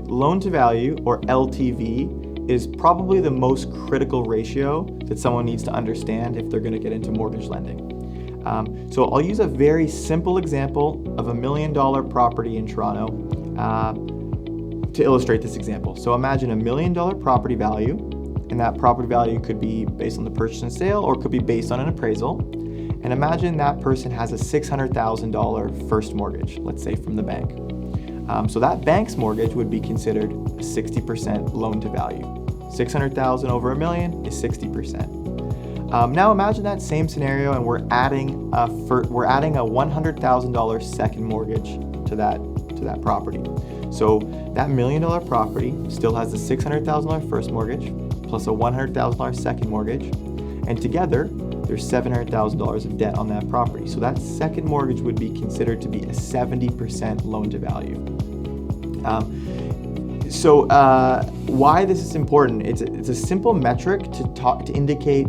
loan to value, or LTV, is probably the most critical ratio that someone needs to understand if they're going to get into mortgage lending. So I'll use a very simple example of $1 million property in Toronto to illustrate this example. So imagine $1 million property value, and that property value could be based on the purchase and sale or could be based on an appraisal. And imagine that person has a $600,000 first mortgage, let's say from the bank. So that bank's mortgage would be considered a 60% loan to value. 600,000 over $1 million is 60%. Now imagine that same scenario, and we're adding a $100,000 second mortgage to that property. So that $1 million property still has a $600,000 first mortgage plus a $100,000 second mortgage, and together there's $700,000 of debt on that property. So that second mortgage would be considered to be a 70% loan to value. Why this is important? It's a simple metric to indicate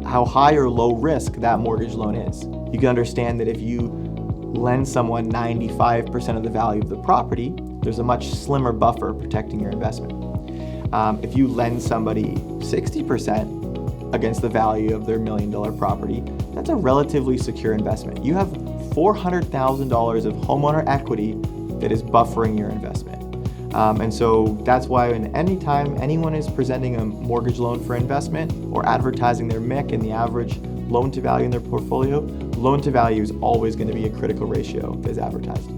how high or low risk that mortgage loan is. You can understand that if you lend someone 95% of the value of the property, there's a much slimmer buffer protecting your investment. If you lend somebody 60% against the value of their $1 million property, that's a relatively secure investment. You have $400,000 of homeowner equity that is buffering your investment. And so that's why anytime anyone is presenting a mortgage loan for investment or advertising their MIC and the average loan to value in their portfolio, loan to value is always going to be a critical ratio that is advertised.